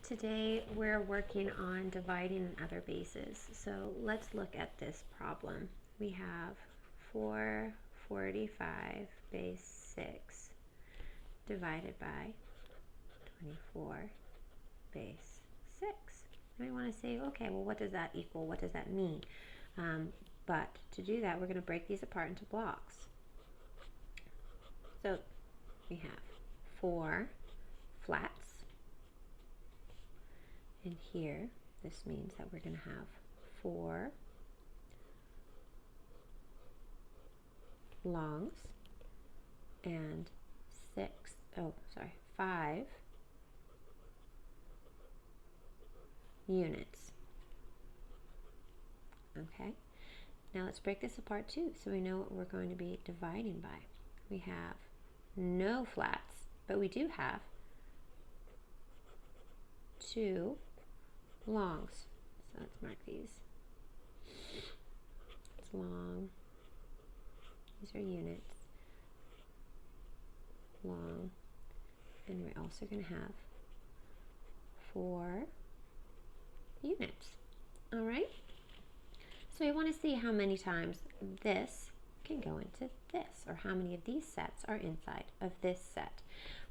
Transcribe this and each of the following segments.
Today we're working on dividing in other bases. So let's look at this problem. We have 445 base 6 divided by 24 base 6. And we want to say, okay, well, what does that equal? What does that mean? But to do that, we're going to break these apart into blocks. So we have 4 flats. And here, this means that we're going to have 4 longs and 5 units. Okay, now let's break this apart too so we know what we're going to be dividing by. We have no flats, but we do have 2 longs. So let's mark these. It's long. These are units. Long. And we're also going to have 4 units. All right? So we want to see how many times this can go into this, or how many of these sets are inside of this set.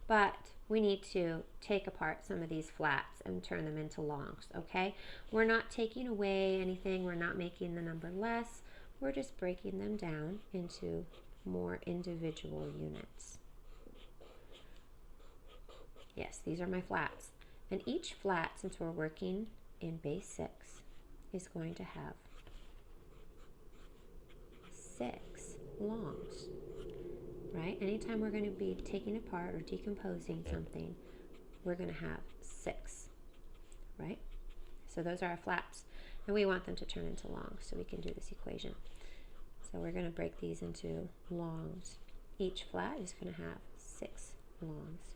But we need to take apart some of these flats and turn them into longs, okay? We're not taking away anything. We're not making the number less. We're just breaking them down into more individual units. Yes, these are my flats. And each flat, since we're working in base 6, is going to have 6 longs. Right? Anytime we're going to be taking apart or decomposing something, we're going to have 6, right? So those are our flats, and we want them to turn into longs, so we can do this equation. So we're going to break these into longs. Each flat is going to have 6 longs.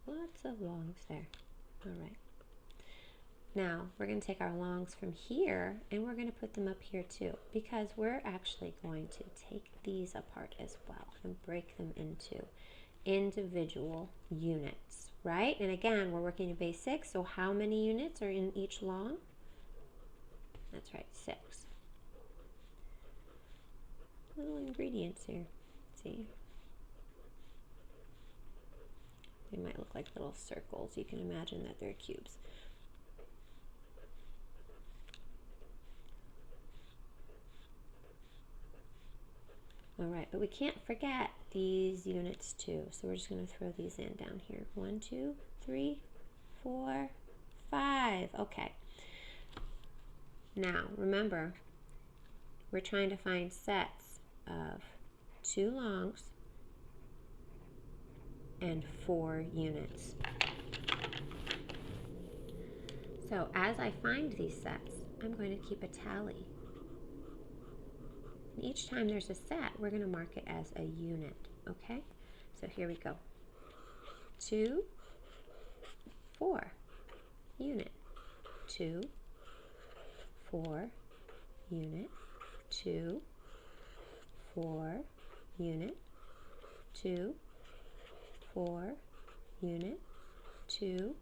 Lots of longs there. All right. Now, we're going to take our longs from here and we're going to put them up here too, because we're actually going to take these apart as well and break them into individual units, right? And again, we're working in base 6, so how many units are in each long? That's right, 6. Little ingredients here. See? They might look like little circles. You can imagine that they're cubes. All right, but we can't forget these units too. So we're just going to throw these in down here. 1, 2, 3, 4, 5. Okay. Now, remember, we're trying to find sets of 2 longs and 4 units. So as I find these sets, I'm going to keep a tally. And each time there's a set, we're going to mark it as a unit, okay? So here we go. 2, 4, unit. 2, 4, unit. 2, 4, unit. 2, 4, unit. 2,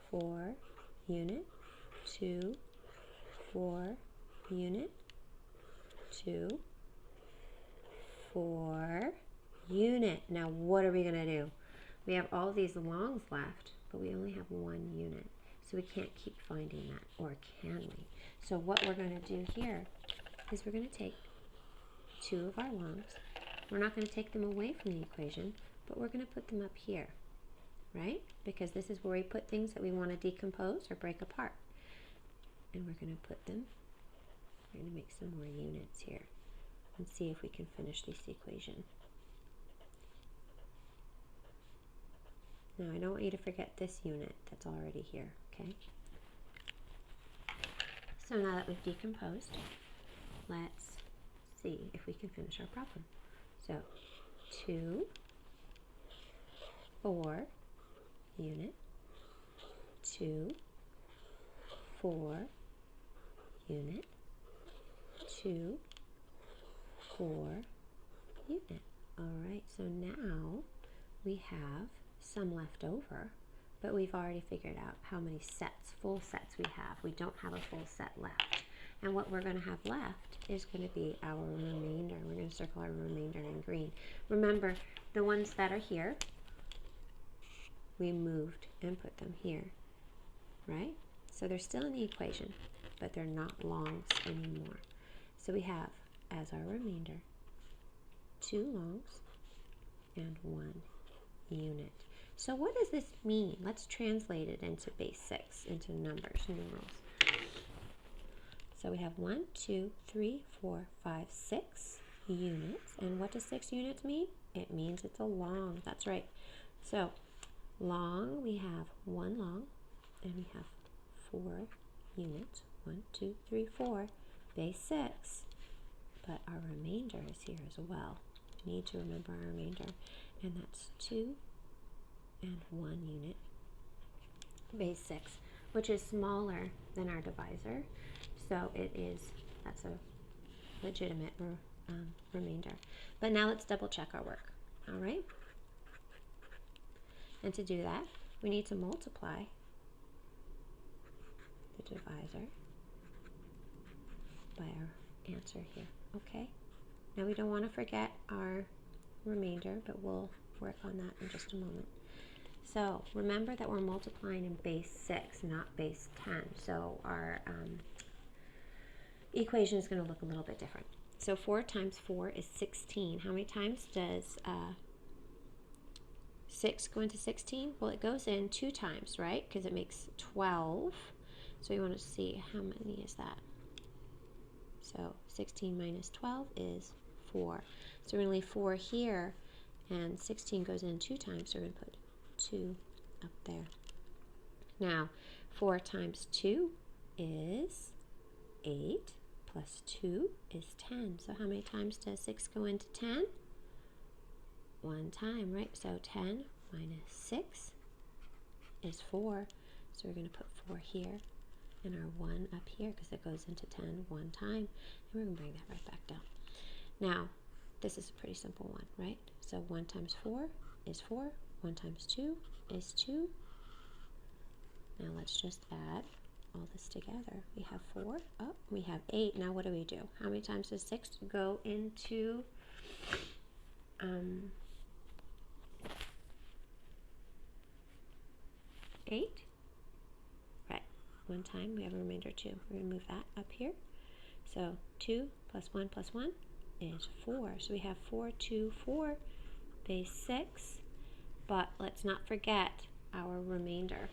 4, unit. 2, 4, unit. 2, 4, unit. Now what are we going to do? We have all these longs left, but we only have 1 unit. So we can't keep finding that, or can we? So what we're going to do here is we're going to take 2 of our longs. We're not going to take them away from the equation, but we're going to put them up here, right? Because this is where we put things that we want to decompose or break apart. And we're going to put them, we're going to make some more units here and see if we can finish this equation. Now I don't want you to forget this unit that's already here, okay? So now that we've decomposed, let's see if we can finish our problem. So 2, 4, unit. 2, 4, unit, 2, 4, unit. All right, so now we have some left over, but we've already figured out how many sets, full sets we have. We don't have a full set left. And what we're going to have left is going to be our remainder. We're going to circle our remainder in green. Remember, the ones that are here, we moved and put them here, right? So they're still in the equation, but they're not longs anymore. So we have, as our remainder, 2 longs and 1 unit. So what does this mean? Let's translate it into base 6, into numbers, numerals. So we have 1, 2, 3, 4, 5, 6 units. And what does 6 units mean? It means it's a long. That's right. So long, we have 1 long, and we have 4 units. 1, 2, 3, 4, base 6. But our remainder is here as well. We need to remember our remainder, and that's 2 and 1 unit, base 6, which is smaller than our divisor. So that's a legitimate remainder. But now let's double check our work, all right? And to do that, we need to multiply the divisor by our answer here, okay? Now we don't want to forget our remainder, but we'll work on that in just a moment. So remember that we're multiplying in base 6, not base 10. So our equation is going to look a little bit different. So 4 times 4 is 16. How many times does 6 go into 16? Well, it goes in 2 times, right? Because it makes 12. So we want to see how many is that. So 16 minus 12 is 4. So we're going to leave 4 here, and 16 goes in 2 times, so we're going to put 2 up there. Now, 4 times 2 is 8, plus 2 is 10. So how many times does 6 go into 10? 1 time, right? So 10 minus 6 is 4. So we're going to put 4 here, and our 1 up here, because it goes into 10 1 time. And we're going to bring that right back down. Now, this is a pretty simple one, right? So 1 times 4 is 4. 1 times 2 is 2. Now let's just add all this together. We have 4. Oh, we have 8. Now what do we do? How many times does 6 go into 8? Right. 1 time. We have a remainder 2. We're going to move that up here. So 2 plus 1 plus 1 is 4. So we have 4, 2, 4, base 6. But let's not forget our remainder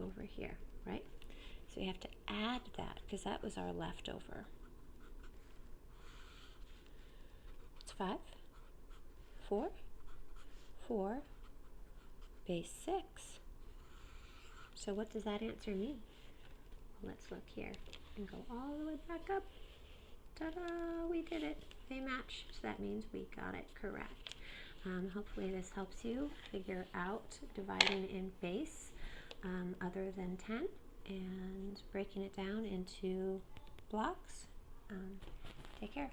over here, right? So we have to add that because that was our leftover. It's 5, 4, 4, base 6. So what does that answer mean? Well, let's look here and go all the way back up. Ta-da! We did it. They match. So that means we got it correct. Hopefully this helps you figure out dividing in base other than 10 and breaking it down into blocks. Take care.